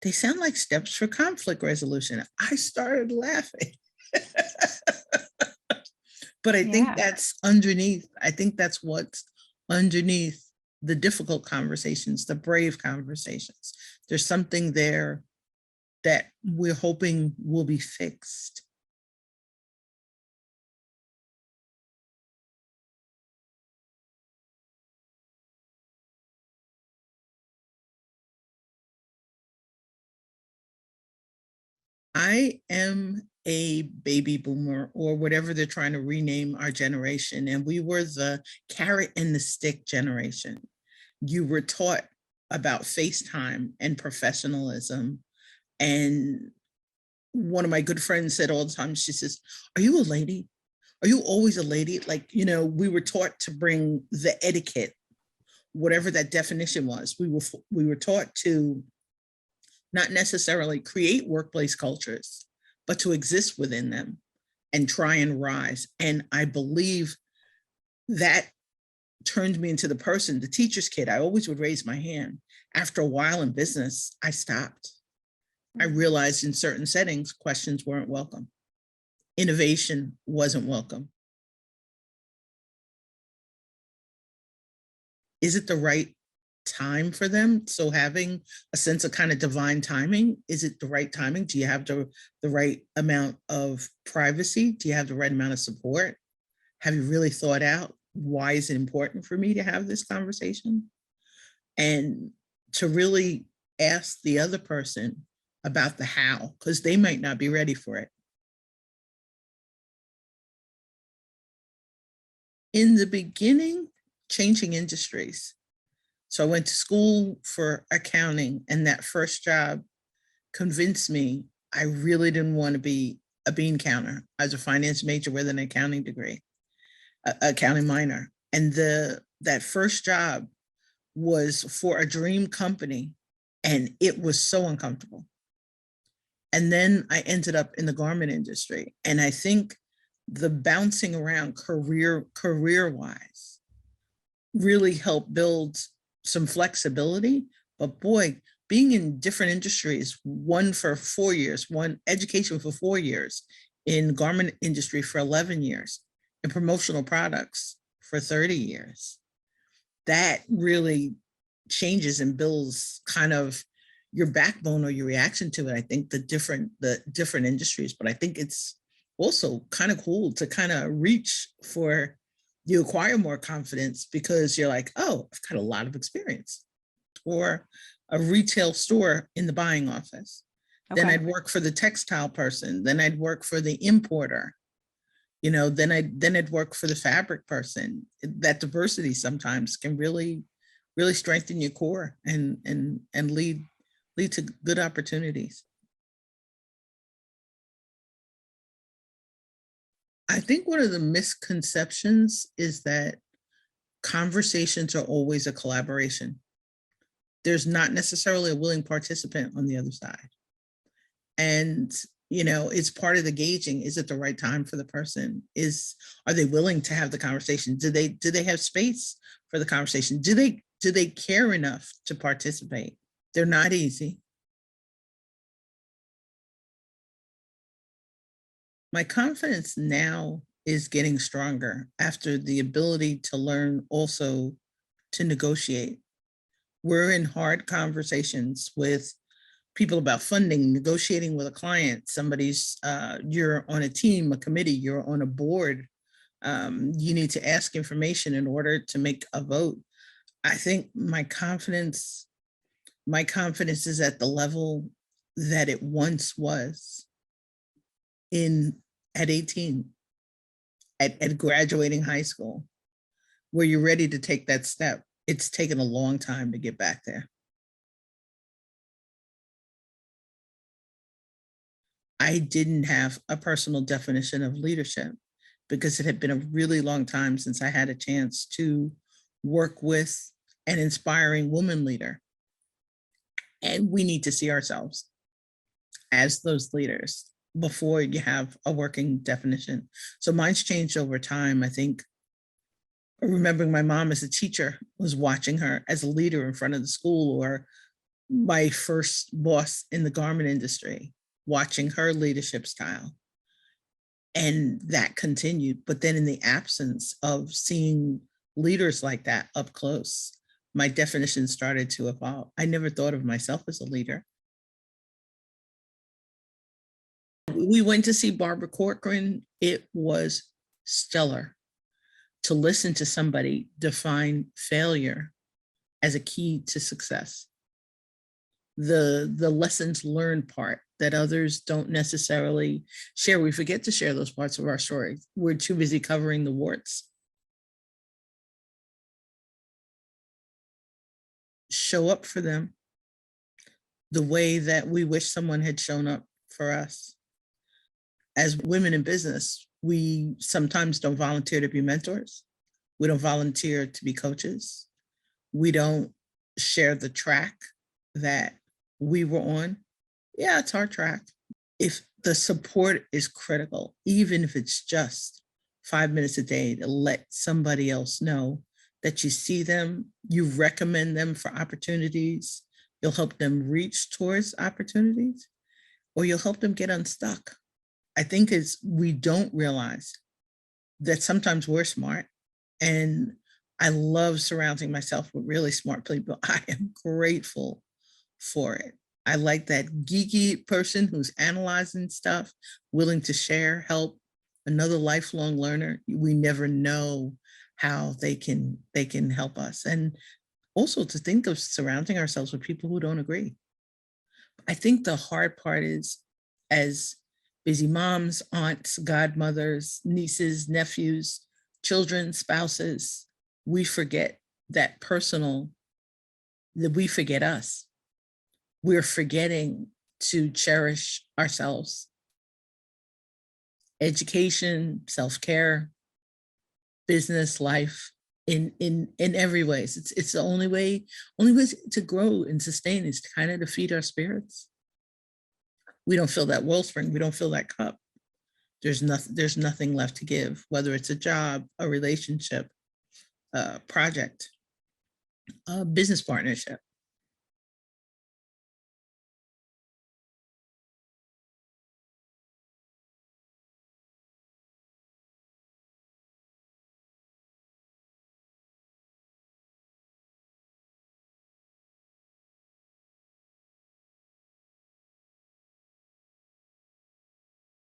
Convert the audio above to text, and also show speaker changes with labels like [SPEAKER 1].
[SPEAKER 1] they sound like steps for conflict resolution. I started laughing. But I think that's underneath. I think that's what's underneath the difficult conversations, the brave conversations. There's something there that we're hoping will be fixed. I am a baby boomer, or whatever they're trying to rename our generation, and we were the carrot and the stick generation. You were taught about FaceTime and professionalism. And one of my good friends said all the time, she says, "Are you a lady? Are you always a lady?" Like, we were taught to bring the etiquette, whatever that definition was. We were taught to not necessarily create workplace cultures, but to exist within them and try and rise. And I believe that turned me into the person, the teacher's kid. I always would raise my hand. After a while in business, I stopped. I realized in certain settings, questions weren't welcome. Innovation wasn't welcome. Is it the right time for them? So having a sense of kind of divine timing, is it the right timing? Do you have the right amount of privacy? Do you have the right amount of support? Have you really thought out, why is it important for me to have this conversation? And to really ask the other person about the how, because they might not be ready for it. In the beginning, changing industries. So I went to school for accounting, and that first job convinced me I really didn't want to be a bean counter. I was a finance major with an accounting degree, accounting minor. And that first job was for a dream company, and it was so uncomfortable. And then I ended up in the garment industry. And I think the bouncing around career-wise really helped build some flexibility. But boy, being in different industries, one for 4 years, one education for 4 years, in garment industry for 11 years, in promotional products for 30 years, that really changes and builds kind of your backbone or your reaction to it. I think the different industries, but I think it's also kind of cool to kind of reach for, you acquire more confidence because you're like, oh, I've got a lot of experience. Or a retail store in the buying office. Okay. Then I'd work for the textile person. Then I'd work for the importer. Then I'd work for the fabric person. That diversity sometimes can really strengthen your core and lead to good opportunities. I think one of the misconceptions is that conversations are always a collaboration. There's not necessarily a willing participant on the other side. And, it's part of the gauging. Is it the right time for the person? Are they willing to have the conversation? Do they have space for the conversation? Do they care enough to participate? They're not easy. My confidence now is getting stronger after the ability to learn also to negotiate. We're in hard conversations with people about funding, negotiating with a client. You're on a team, a committee, you're on a board. You need to ask information in order to make a vote. I think my confidence is at the level that it once was at 18, at graduating high school, where you're ready to take that step. It's taken a long time to get back there. I didn't have a personal definition of leadership because it had been a really long time since I had a chance to work with an inspiring woman leader. And we need to see ourselves as those leaders before you have a working definition. So mine's changed over time. I think remembering my mom as a teacher was watching her as a leader in front of the school, or my first boss in the garment industry, watching her leadership style. And that continued. But then in the absence of seeing leaders like that up close, my definition started to evolve. I never thought of myself as a leader. We went to see Barbara Corcoran. It was stellar to listen to somebody define failure as a key to success. The lessons learned part that others don't necessarily share. We forget to share those parts of our story. We're too busy covering the warts. Show up for them the way that we wish someone had shown up for us. As women in business, we sometimes don't volunteer to be mentors. We don't volunteer to be coaches. We don't share the track that we were on. Yeah, it's our track. If the support is critical, even if it's just 5 minutes a day to let somebody else know that you see them, you recommend them for opportunities, you'll help them reach towards opportunities, or you'll help them get unstuck. I think we don't realize that sometimes we're smart, and I love surrounding myself with really smart people. I am grateful for it. I like that geeky person who's analyzing stuff, willing to share, help, another lifelong learner. We never know how they can help us. And also to think of surrounding ourselves with people who don't agree. I think the hard part is, as busy moms, aunts, godmothers, nieces, nephews, children, spouses, we forget that we forget us. We're forgetting to cherish ourselves. Education, self-care, business, life, in every ways. It's the only way to grow and sustain is kind of to feed our spirits. We don't fill that wellspring, we don't fill that cup. There's nothing left to give, whether it's a job, a relationship, a project, a business partnership.